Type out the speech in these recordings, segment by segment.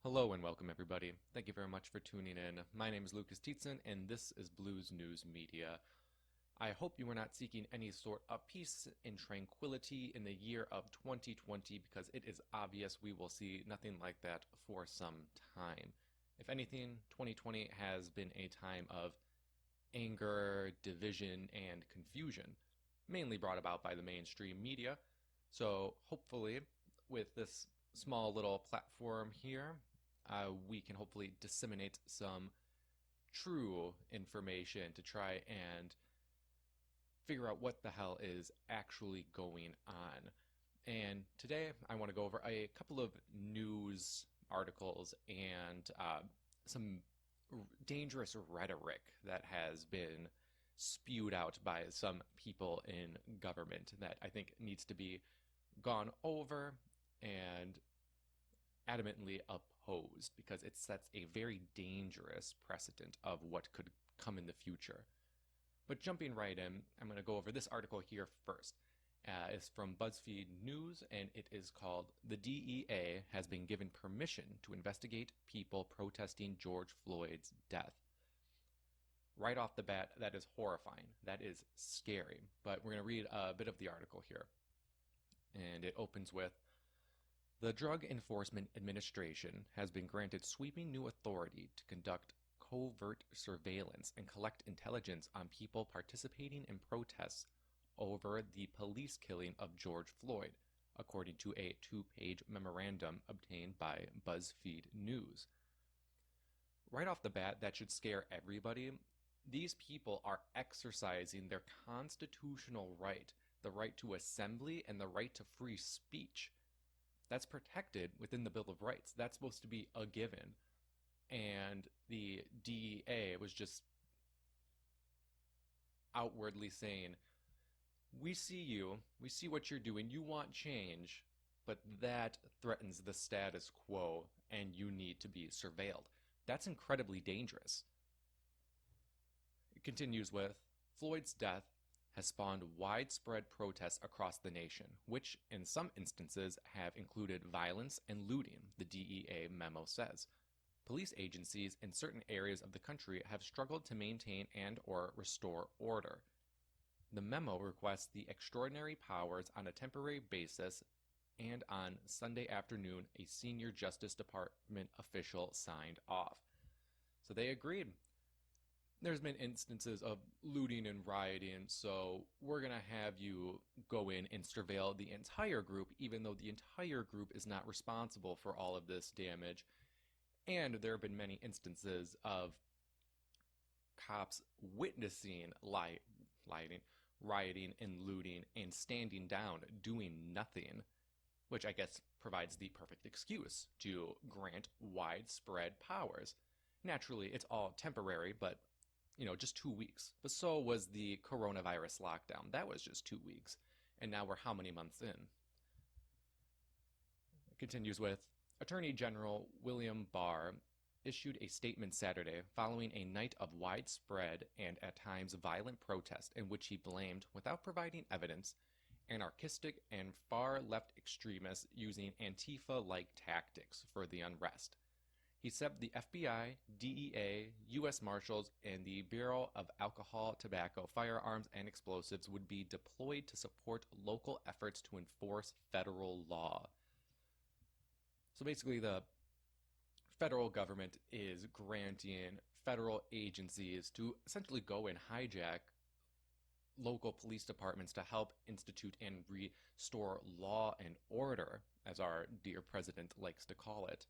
Hello and welcome everybody. Thank you very much for tuning in. My name is Lucas Tietzen and this is Blues News Media. I hope you are not seeking any sort of peace and tranquility in the year of 2020 because it is obvious we will see nothing like that for some time. If anything, 2020 has been a time of anger, division, and confusion, mainly brought about by the mainstream media. So hopefully with this small little platform here, we can hopefully disseminate some true information to try and figure out what the hell is actually going on. And today I want to go over a couple of news articles and some dangerous rhetoric that has been spewed out by some people in government that I think needs to be gone over and adamantly opposed because it sets a very dangerous precedent of what could come in the future. But jumping right in, I'm going to go over this article here first. It's from BuzzFeed News, and it is called "The DEA Has Been Given Permission to Investigate People Protesting George Floyd's Death." Right off the bat, that is horrifying. That is scary. But we're going to read a bit of the article here. And it opens with, "The Drug Enforcement Administration has been granted sweeping new authority to conduct covert surveillance and collect intelligence on people participating in protests over the police killing of George Floyd, according to a 2-page memorandum obtained by BuzzFeed News." Right off the bat, that should scare everybody. These people are exercising their constitutional right, the right to assembly and the right to free speech. That's protected within the Bill of Rights. That's supposed to be a given. And the DEA was just outwardly saying, we see you, we see what you're doing, you want change, but that threatens the status quo and you need to be surveilled. That's incredibly dangerous. It continues with, "Floyd's death has spawned widespread protests across the nation, which in some instances have included violence and looting," the DEA memo says. "Police agencies in certain areas of the country have struggled to maintain and/or restore order." The memo requests the extraordinary powers on a temporary basis, and on Sunday afternoon, a senior Justice Department official signed off. So they agreed. There's been instances of looting and rioting, so we're going to have you go in and surveil the entire group, even though the entire group is not responsible for all of this damage. And there have been many instances of cops witnessing rioting and looting and standing down, doing nothing, which I guess provides the perfect excuse to grant widespread powers. Naturally, it's all temporary, but just 2 weeks. But so was the coronavirus lockdown. That was just 2 weeks. And now we're how many months in? It continues with, "Attorney General William Barr issued a statement Saturday following a night of widespread and at times violent protest in which he blamed, without providing evidence, anarchistic and far-left extremists using Antifa-like tactics for the unrest. He said the FBI, DEA, U.S. Marshals, and the Bureau of Alcohol, Tobacco, Firearms, and Explosives would be deployed to support local efforts to enforce federal law." So basically, the federal government is granting federal agencies to essentially go and hijack local police departments to help institute and restore law and order, as our dear president likes to call it.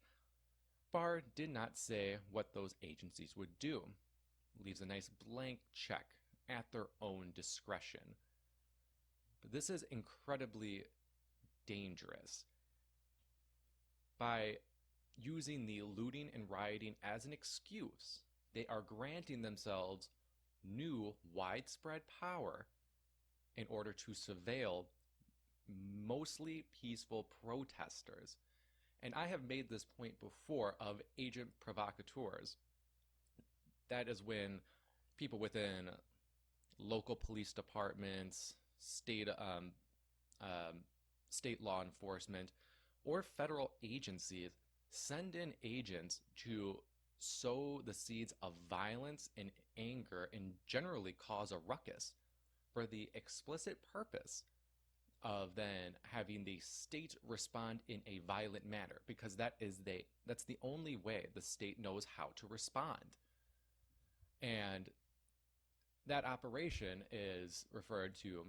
Barr did not say what those agencies would do. Leaves a nice blank check at their own discretion. But this is incredibly dangerous. By using the looting and rioting as an excuse, they are granting themselves new widespread power in order to surveil mostly peaceful protesters. And I have made this point before of agent provocateurs. That is when people within local police departments, state law enforcement, or federal agencies send in agents to sow the seeds of violence and anger and generally cause a ruckus for the explicit purpose of then having the state respond in a violent manner, because that's the only way the state knows how to respond. And that operation is referred to,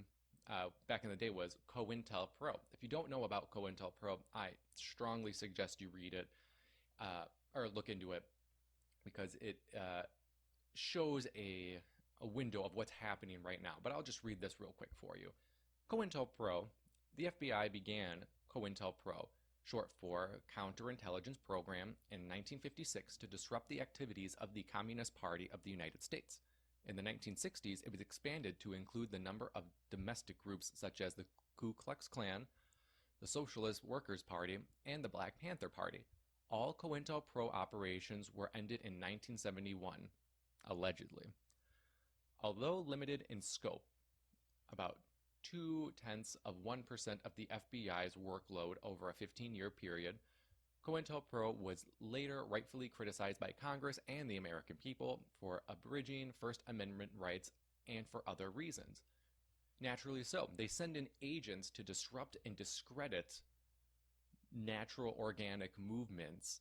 back in the day, was COINTELPRO. If you don't know about COINTELPRO, I strongly suggest you read it or look into it, because it shows a window of what's happening right now. But I'll just read this real quick for you. COINTELPRO, the FBI began COINTELPRO, short for Counterintelligence Program, in 1956 to disrupt the activities of the Communist Party of the United States. In the 1960s, it was expanded to include the number of domestic groups such as the Ku Klux Klan, the Socialist Workers' Party, and the Black Panther Party. All COINTELPRO operations were ended in 1971, allegedly. Although limited in scope, about 0.2% of the FBI's workload over a 15-year period, COINTELPRO was later rightfully criticized by Congress and the American people for abridging First Amendment rights and for other reasons. Naturally so, they send in agents to disrupt and discredit natural organic movements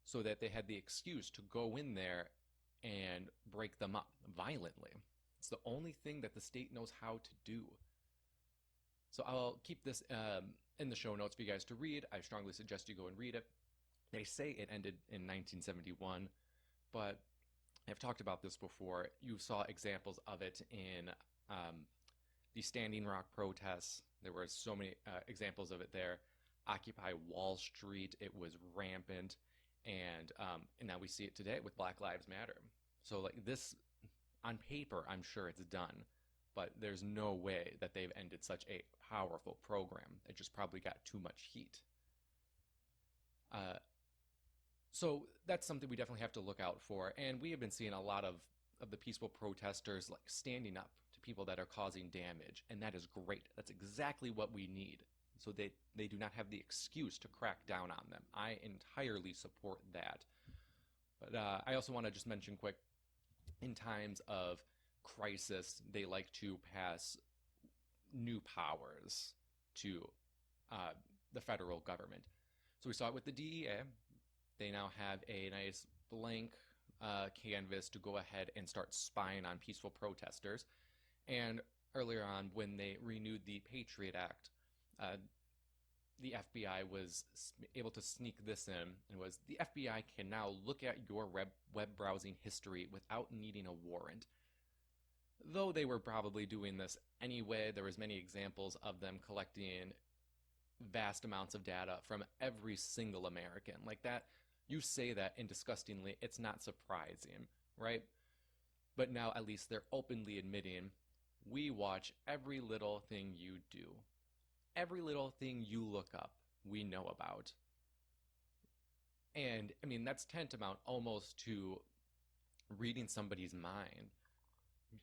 so that they had the excuse to go in there and break them up violently. It's the only thing that the state knows how to do. So I'll keep this in the show notes for you guys to read. I strongly suggest you go and read it. They say it ended in 1971, but I've talked about this before. You saw examples of it in the Standing Rock protests. There were so many examples of it there. Occupy Wall Street, it was rampant, and now we see it today with Black Lives Matter. So like this, on paper, I'm sure it's done, but there's no way that they've ended such a powerful program. It just probably got too much heat. So that's something we definitely have to look out for, and we have been seeing a lot of the peaceful protesters like standing up to people that are causing damage, and that is great. That's exactly what we need, so they do not have the excuse to crack down on them. I entirely support that. But I also want to just mention quick, in times of crisis, they like to pass new powers to the federal government. So we saw it with the DEA. They now have a nice blank canvas to go ahead and start spying on peaceful protesters. And earlier on, when they renewed the Patriot Act, the FBI was able to sneak this in, and was the FBI can now look at your web browsing history without needing a warrant. Though they were probably doing this anyway, there was many examples of them collecting vast amounts of data from every single American. Like that, you say that, and disgustingly, it's not surprising, right? But now at least they're openly admitting, we watch every little thing you do. Every little thing you look up, we know about. And, I mean, that's tantamount almost to reading somebody's mind.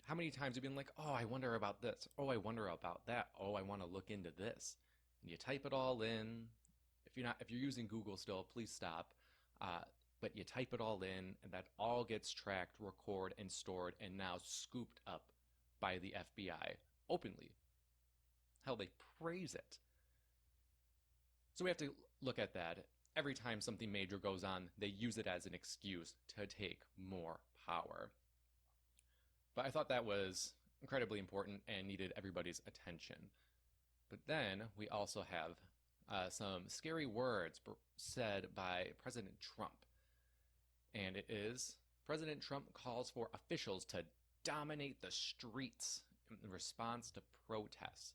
How many times have you been like, oh, I wonder about this. Oh, I wonder about that. Oh, I want to look into this. And you type it all in. If you're using Google still, please stop. But you type it all in, and that all gets tracked, recorded, and stored, and now scooped up by the FBI openly. Hell, they praise it. So we have to look at that. Every time something major goes on, they use it as an excuse to take more power. But I thought that was incredibly important and needed everybody's attention. But then we also have some scary words said by President Trump. And it is, President Trump calls for officials to dominate the streets in response to protests.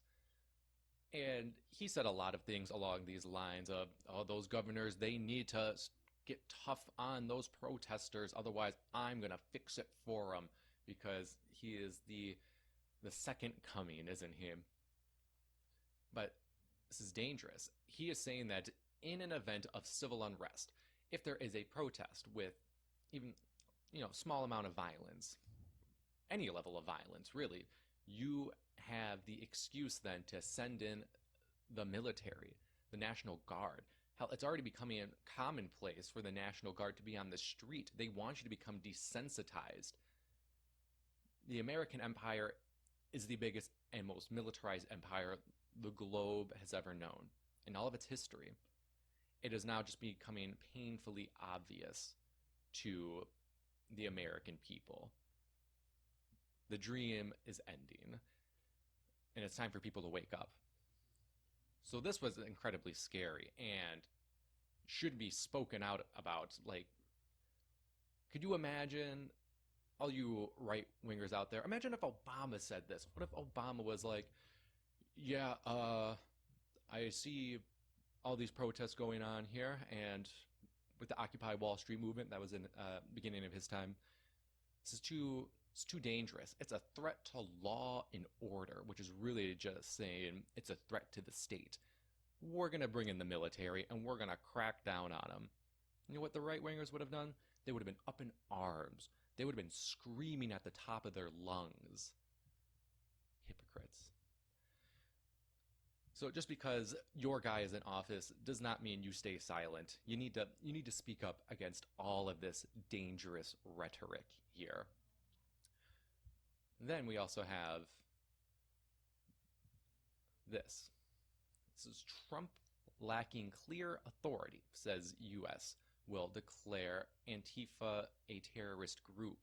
And he said a lot of things along these lines of, oh, those governors, they need to get tough on those protesters, otherwise I'm going to fix it for them, because he is the second coming, isn't he? But this is dangerous. He is saying that in an event of civil unrest, if there is a protest with even, small amount of violence, any level of violence, really, you have the excuse then to send in the military, the National Guard, Hell, it's already becoming commonplace for the National Guard to be on the street. They want you to become desensitized. The American empire is the biggest and most militarized empire the globe has ever known. In all of its history, it is now just becoming painfully obvious to the American people. The dream is ending, and it's time for people to wake up. So this was incredibly scary and should be spoken out about. Like, could you imagine, all you right-wingers out there, imagine if Obama said this. What if Obama was like, yeah, I see all these protests going on here, and with the Occupy Wall Street movement, that was in beginning of his time, it's too dangerous. It's a threat to law and order, which is really just saying it's a threat to the state. We're going to bring in the military, and we're going to crack down on them. You know what the right-wingers would have done? They would have been up in arms. They would have been screaming at the top of their lungs. Hypocrites. So just because your guy is in office does not mean you stay silent. You need to speak up against all of this dangerous rhetoric here. Then we also have this. This is Trump lacking clear authority, says U.S. will declare Antifa a terrorist group.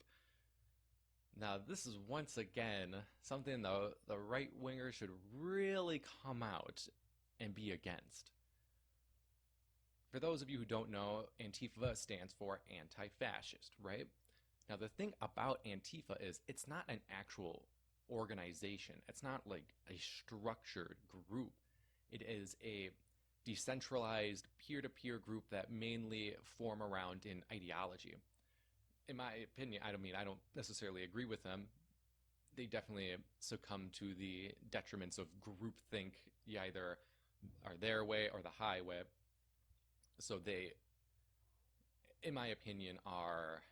Now, this is once again something the right-wingers should really come out and be against. For those of you who don't know, Antifa stands for anti-fascist, right? Now, the thing about Antifa is it's not an actual organization. It's not like a structured group. It is a decentralized peer-to-peer group that mainly form around an ideology. In my opinion, I don't necessarily agree with them. They definitely succumb to the detriments of groupthink. You either are their way or the highway. So they, in my opinion, are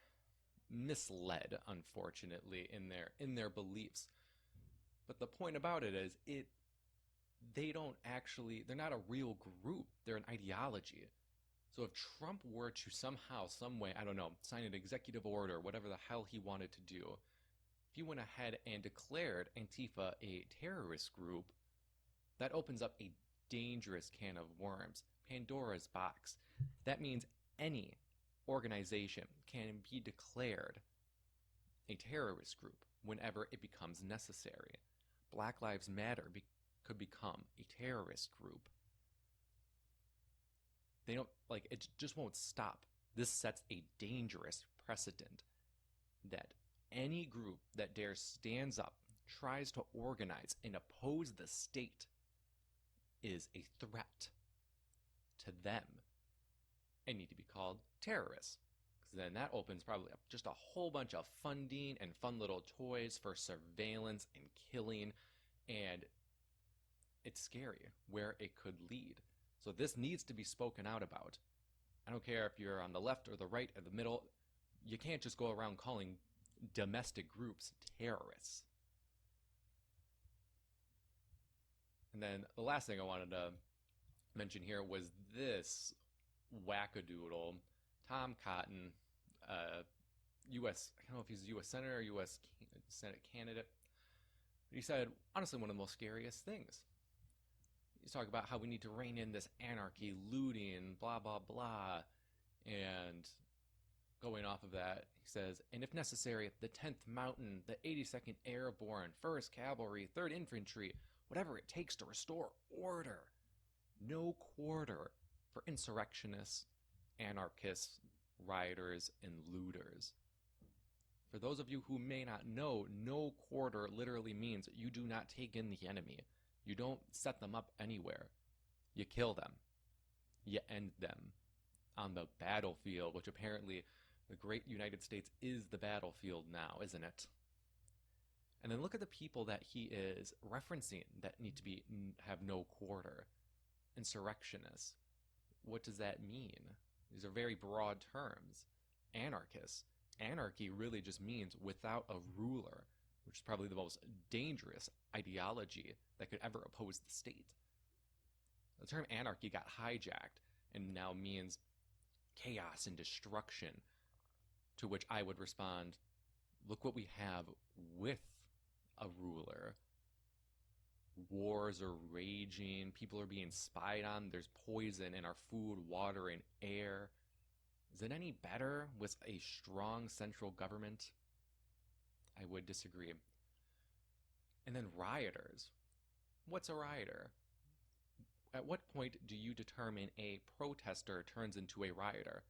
misled, unfortunately, in their beliefs. But the point about it is they're not a real group. They're an ideology. So if Trump were to somehow, some way, I don't know, sign an executive order, whatever the hell he wanted to do, if he went ahead and declared Antifa a terrorist group, that opens up a dangerous can of worms, Pandora's box. That means any organization can be declared a terrorist group whenever it becomes necessary. Black Lives Matter could become a terrorist group. They don't, it just won't stop. This sets a dangerous precedent that any group that dares stands up, tries to organize and oppose the state is a threat to them and need to be called terrorists. Because then that opens probably up just a whole bunch of funding and fun little toys for surveillance and killing, and it's scary where it could lead. So this needs to be spoken out about. I don't care if you're on the left or the right or the middle. You can't just go around calling domestic groups terrorists. And then the last thing I wanted to mention here was this wackadoodle, Tom Cotton, U.S. I don't know if he's a U.S. Senator or U.S. Senate candidate. But he said, honestly, one of the most scariest things. He's talking about how we need to rein in this anarchy, looting, blah, blah, blah. And going off of that, he says, and if necessary, the 10th Mountain, the 82nd Airborne, 1st Cavalry, 3rd Infantry, whatever it takes to restore order. No quarter for insurrectionists, anarchists, rioters, and looters. For those of you who may not know, no quarter literally means you do not take in the enemy. You don't set them up anywhere. You kill them. You end them on the battlefield, which apparently the great United States is the battlefield now, isn't it? And then look at the people that he is referencing that need to have no quarter. Insurrectionists. What does that mean? These are very broad terms. Anarchists. Anarchy really just means without a ruler, which is probably the most dangerous ideology that could ever oppose the state. The term anarchy got hijacked and now means chaos and destruction. To which I would respond, look what we have with a ruler. Wars are raging, people are being spied on, there's poison in our food, water, and air. Is it any better with a strong central government? I would disagree. And then rioters. What's a rioter? At what point do you determine a protester turns into a rioter?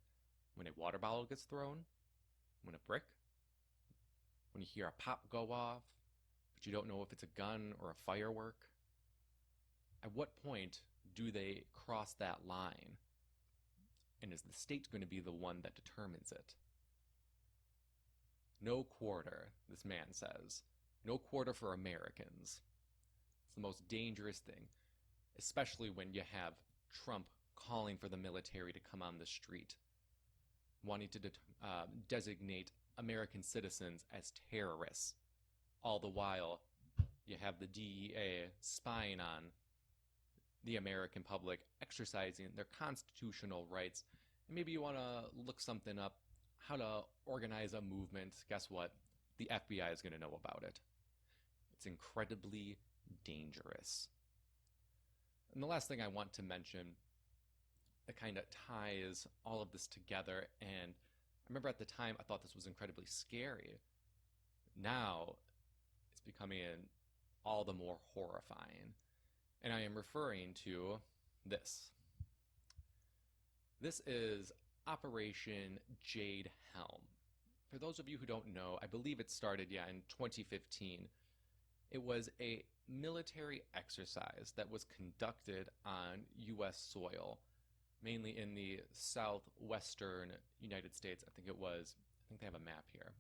When a water bottle gets thrown? When a brick? When you hear a pop go off, but you don't know if it's a gun or a firework? At what point do they cross that line? And is the state going to be the one that determines it? No quarter, this man says. No quarter for Americans. It's the most dangerous thing, especially when you have Trump calling for the military to come on the street, wanting to designate American citizens as terrorists. All the while, you have the DEA spying on the American public, exercising their constitutional rights. And maybe you want to look something up, how to organize a movement. Guess what? The FBI is going to know about it. It's incredibly dangerous. And the last thing I want to mention that kind of ties all of this together, and I remember at the time I thought this was incredibly scary. Now it's becoming all the more horrifying. And I am referring to this. This is Operation Jade Helm. For those of you who don't know, I believe it started, in 2015. It was a military exercise that was conducted on U.S. soil, mainly in the southwestern United States. I think they have a map here.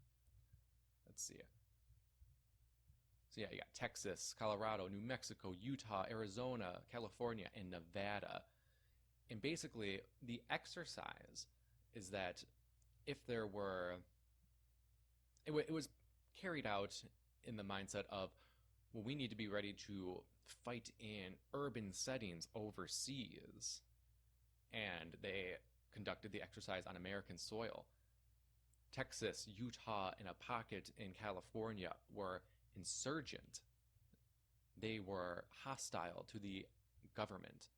Let's see. So you got Texas, Colorado, New Mexico, Utah, Arizona, California, and Nevada. And basically, the exercise is that if there were... It was carried out in the mindset of, well, we need to be ready to fight in urban settings overseas. And they conducted the exercise on American soil. Texas, Utah, and a pocket in California were insurgent. They were hostile to the government.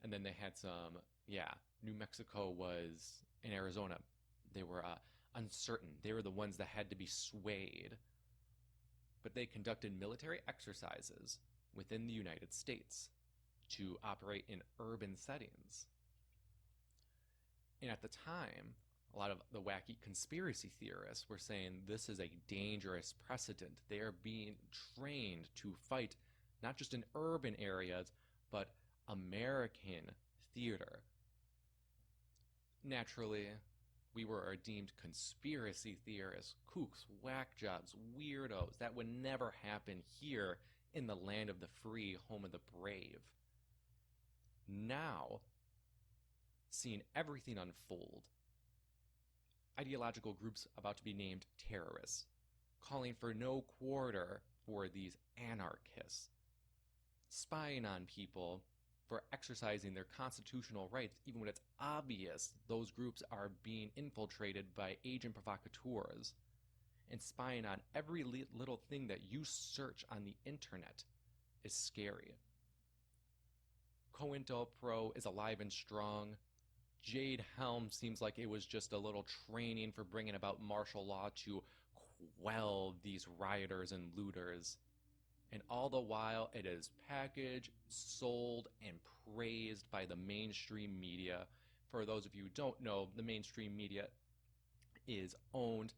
And then they had some, New Mexico was, in Arizona, they were uncertain. They were the ones that had to be swayed. But they conducted military exercises within the United States to operate in urban settings. And at the time, a lot of the wacky conspiracy theorists were saying this is a dangerous precedent. They are being trained to fight not just in urban areas, but American theater. Naturally, we were deemed conspiracy theorists, kooks, whack jobs, weirdos. That would never happen here in the land of the free, home of the brave. Now, seeing everything unfold, ideological groups about to be named terrorists, calling for no quarter for these anarchists, spying on people for exercising their constitutional rights, even when it's obvious those groups are being infiltrated by agent provocateurs, and spying on every little thing that you search on the internet is scary. COINTELPRO is alive and strong. Jade Helm seems like it was just a little training for bringing about martial law to quell these rioters and looters. And all the while, it is packaged, sold, and praised by the mainstream media. For those of you who don't know, the mainstream media is owned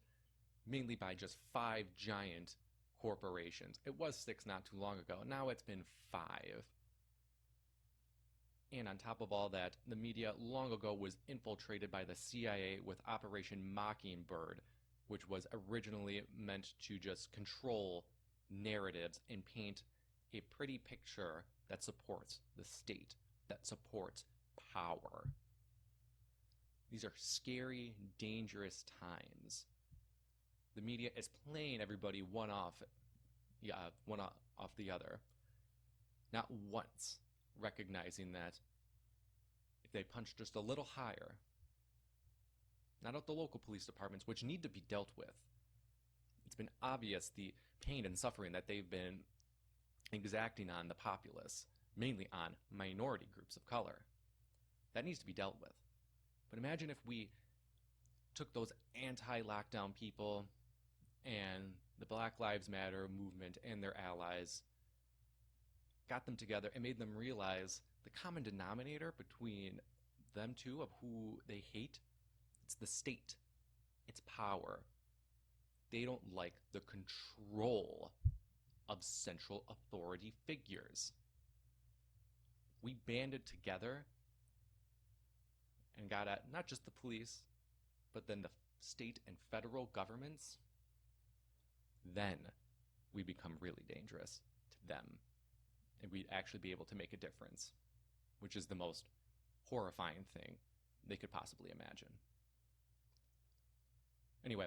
mainly by just 5 giant corporations. It was 6 not too long ago. Now it's been 5. And on top of all that, the media long ago was infiltrated by the CIA with Operation Mockingbird, which was originally meant to just control narratives and paint a pretty picture that supports the state, that supports power. These are scary, dangerous times. The media is playing everybody one off the other. Not once recognizing that if they punch just a little higher, not at the local police departments, which need to be dealt with. It's been obvious the pain and suffering that they've been exacting on the populace, mainly on minority groups of color. That needs to be dealt with. But imagine if we took those anti-lockdown people and the Black Lives Matter movement and their allies, got them together and made them realize the common denominator between them two of who they hate, it's the state, it's power. They don't like the control of central authority figures. We banded together and got at not just the police, but then the state and federal governments. Then we become really dangerous to them, and we'd actually be able to make a difference, which is the most horrifying thing they could possibly imagine. Anyway,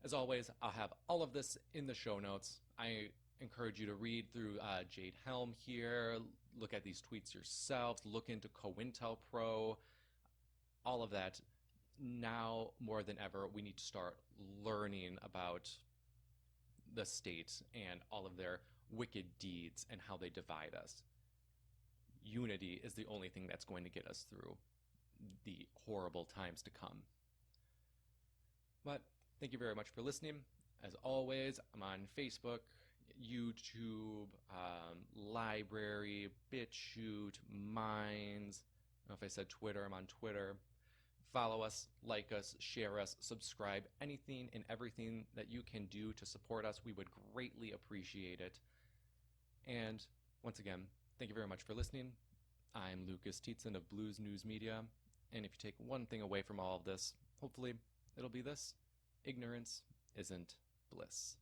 as always, I'll have all of this in the show notes. I encourage you to read through Jade Helm here, look at these tweets yourselves, look into COINTELPRO, all of that. Now more than ever, we need to start learning about the state and all of their wicked deeds and how they divide us. Unity is the only thing that's going to get us through the horrible times to come. But thank you very much for listening. As always, I'm on Facebook, YouTube, Library, BitChute, Minds. I don't know if I said Twitter. I'm on Twitter. Follow us, like us, share us, subscribe. Anything and everything that you can do to support us, we would greatly appreciate it. And once again, thank you very much for listening. I'm Lucas Tietzen of Blues News Media. And if you take one thing away from all of this, hopefully it'll be this: ignorance isn't bliss.